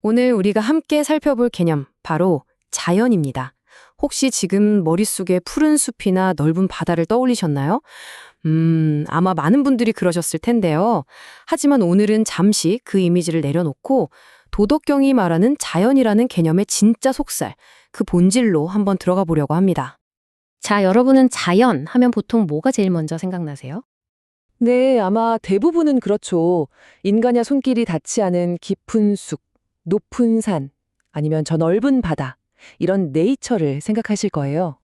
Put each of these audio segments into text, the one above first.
오늘 우리가 함께 살펴볼 개념, 바로 자연입니다. 혹시 지금 머릿속에 푸른 숲이나 넓은 바다를 떠올리셨나요? 아마 많은 분들이 그러셨을 텐데요. 하지만 오늘은 잠시 그 이미지를 내려놓고 도덕경이 말하는 자연이라는 개념의 진짜 속살, 그 본질로 한번 들어가 보려고 합니다. 자, 여러분은 자연 하면 보통 뭐가 제일 먼저 생각나세요? 네, 아마 대부분은 그렇죠. 인간의 손길이 닿지 않은 깊은 숲, 높은 산, 아니면 저 넓은 바다, 이런 네이처를 생각하실 거예요.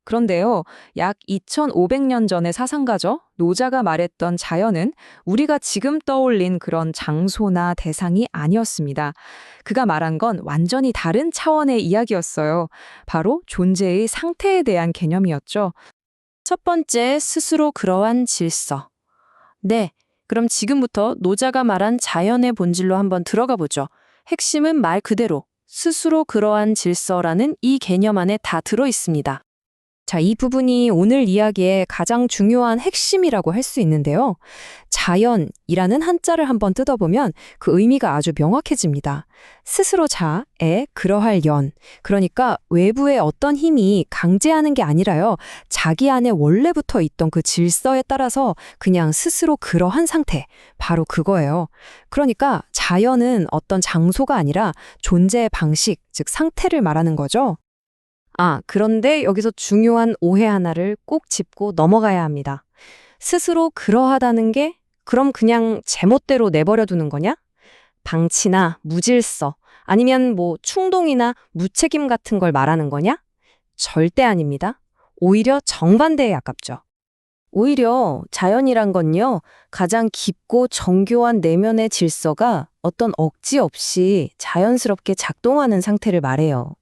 그런데요, 약 2500년 전의 사상가죠. 노자가 말했던 자연은 우리가 지금 떠올린 그런 장소나 대상이 아니었습니다. 그가 말한 건 완전히 다른 차원의 이야기였어요. 바로 존재의 상태에 대한 개념이었죠. 첫 번째, 스스로 그러한 질서. 네, 그럼 지금부터 노자가 말한 자연의 본질로 한번 들어가 보죠. 핵심은 말 그대로 스스로 그러한 질서라는 이 개념 안에 다 들어 있습니다. 자, 이 부분이 오늘 이야기의 가장 중요한 핵심이라고 할 수 있는데요. 자연이라는 한자를 한번 뜯어보면 그 의미가 아주 명확해집니다. 스스로 자에 그러할 연. 그러니까 외부의 어떤 힘이 강제하는 게 아니라요. 자기 안에 원래부터 있던 그 질서에 따라서 그냥 스스로 그러한 상태. 바로 그거예요. 그러니까 자연은 어떤 장소가 아니라 존재의 방식, 즉 상태를 말하는 거죠. 그런데 여기서 중요한 오해 하나를 꼭 짚고 넘어가야 합니다. 스스로 그러하다는 게 그럼 그냥 제멋대로 내버려 두는 거냐? 방치나 무질서, 아니면 뭐 충동이나 무책임 같은 걸 말하는 거냐? 절대 아닙니다. 오히려 정반대에 가깝죠. 오히려 자연이란 건요, 가장 깊고 정교한 내면의 질서가 어떤 억지 없이 자연스럽게 작동하는 상태를 말해요.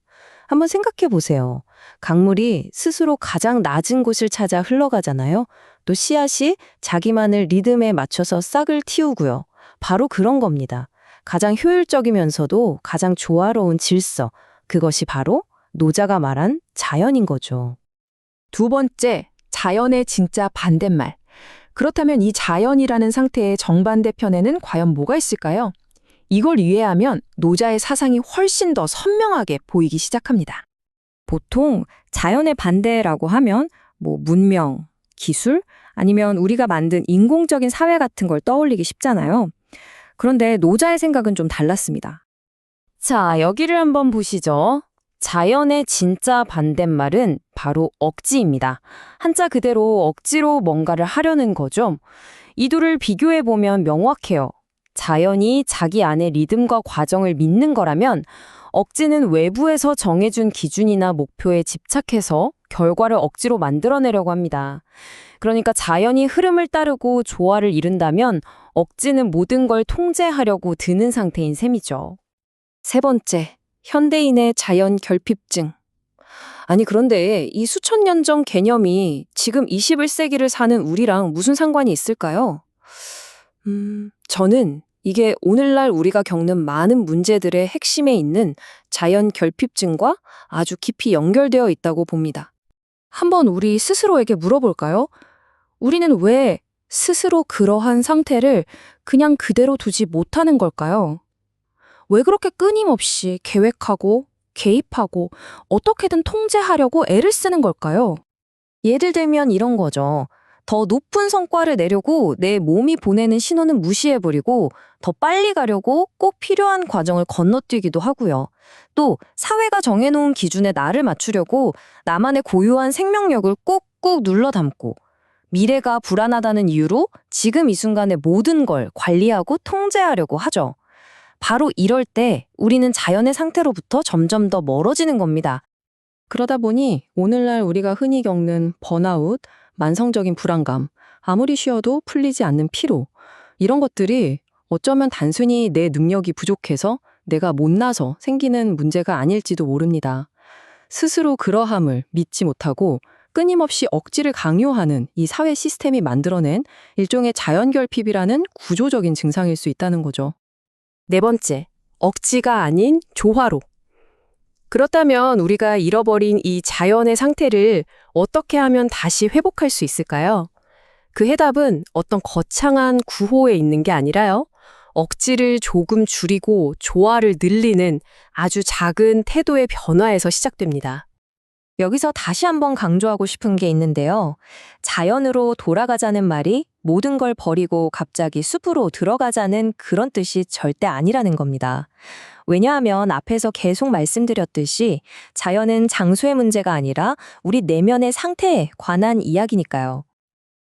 한번 생각해 보세요. 강물이 스스로 가장 낮은 곳을 찾아 흘러가잖아요. 또 씨앗이 자기만을 리듬에 맞춰서 싹을 틔우고요. 바로 그런 겁니다. 가장 효율적이면서도 가장 조화로운 질서. 그것이 바로 노자가 말한 자연인 거죠. 두 번째, 자연의 진짜 반대말. 그렇다면 이 자연이라는 상태의 정반대편에는 과연 뭐가 있을까요? 이걸 이해하면 노자의 사상이 훨씬 더 선명하게 보이기 시작합니다. 보통 자연의 반대라고 하면 뭐 문명, 기술, 아니면 우리가 만든 인공적인 사회 같은 걸 떠올리기 쉽잖아요. 그런데 노자의 생각은 좀 달랐습니다. 자, 여기를 한번 보시죠. 자연의 진짜 반대말은 바로 억지입니다. 한자 그대로 억지로 뭔가를 하려는 거죠. 이 둘을 비교해보면 명확해요. 자연이 자기 안의 리듬과 과정을 믿는 거라면 억지는 외부에서 정해준 기준이나 목표에 집착해서 결과를 억지로 만들어내려고 합니다. 그러니까 자연이 흐름을 따르고 조화를 이룬다면 억지는 모든 걸 통제하려고 드는 상태인 셈이죠. 세 번째, 현대인의 자연 결핍증. 아니 그런데 이 수천 년 전 개념이 지금 21세기를 사는 우리랑 무슨 상관이 있을까요? 저는 이게 오늘날 우리가 겪는 많은 문제들의 핵심에 있는 자연 결핍증과 아주 깊이 연결되어 있다고 봅니다. 한번 우리 스스로에게 물어볼까요? 우리는 왜 스스로 그러한 상태를 그냥 그대로 두지 못하는 걸까요? 왜 그렇게 끊임없이 계획하고 개입하고 어떻게든 통제하려고 애를 쓰는 걸까요? 예를 들면 이런 거죠. 더 높은 성과를 내려고 내 몸이 보내는 신호는 무시해버리고 더 빨리 가려고 꼭 필요한 과정을 건너뛰기도 하고요. 또 사회가 정해놓은 기준에 나를 맞추려고 나만의 고유한 생명력을 꾹꾹 눌러 담고 미래가 불안하다는 이유로 지금 이 순간의 모든 걸 관리하고 통제하려고 하죠. 바로 이럴 때 우리는 자연의 상태로부터 점점 더 멀어지는 겁니다. 그러다 보니 오늘날 우리가 흔히 겪는 번아웃, 만성적인 불안감, 아무리 쉬어도 풀리지 않는 피로, 이런 것들이 어쩌면 단순히 내 능력이 부족해서 내가 못나서 생기는 문제가 아닐지도 모릅니다. 스스로 그러함을 믿지 못하고 끊임없이 억지를 강요하는 이 사회 시스템이 만들어낸 일종의 자연결핍이라는 구조적인 증상일 수 있다는 거죠. 네 번째, 억지가 아닌 조화로. 그렇다면 우리가 잃어버린 이 자연의 상태를 어떻게 하면 다시 회복할 수 있을까요? 그 해답은 어떤 거창한 구호에 있는 게 아니라요. 억지를 조금 줄이고 조화를 늘리는 아주 작은 태도의 변화에서 시작됩니다. 여기서 다시 한번 강조하고 싶은 게 있는데요. 자연으로 돌아가자는 말이 모든 걸 버리고 갑자기 숲으로 들어가자는 그런 뜻이 절대 아니라는 겁니다. 왜냐하면 앞에서 계속 말씀드렸듯이 자연은 장소의 문제가 아니라 우리 내면의 상태에 관한 이야기니까요.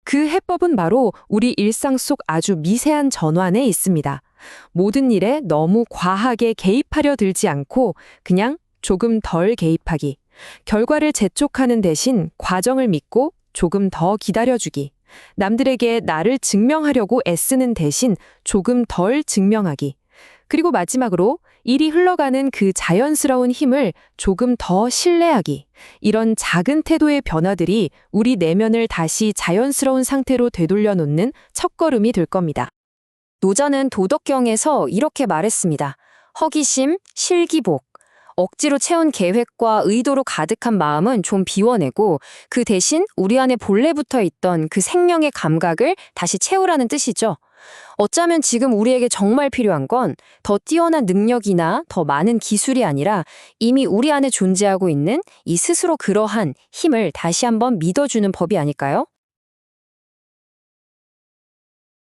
그 해법은 바로 우리 일상 속 아주 미세한 전환에 있습니다. 모든 일에 너무 과하게 개입하려 들지 않고 그냥 조금 덜 개입하기. 결과를 재촉하는 대신 과정을 믿고 조금 더 기다려주기. 남들에게 나를 증명하려고 애쓰는 대신 조금 덜 증명하기. 그리고 마지막으로 일이 흘러가는 그 자연스러운 힘을 조금 더 신뢰하기. 이런 작은 태도의 변화들이 우리 내면을 다시 자연스러운 상태로 되돌려 놓는 첫걸음이 될 겁니다. 노자는 도덕경에서 이렇게 말했습니다. 허기심, 실기복. 억지로 채운 계획과 의도로 가득한 마음은 좀 비워내고 그 대신 우리 안에 본래 붙어 있던 그 생명의 감각을 다시 채우라는 뜻이죠. 어쩌면 지금 우리에게 정말 필요한 건 더 뛰어난 능력이나 더 많은 기술이 아니라 이미 우리 안에 존재하고 있는 이 스스로 그러한 힘을 다시 한번 믿어주는 법이 아닐까요?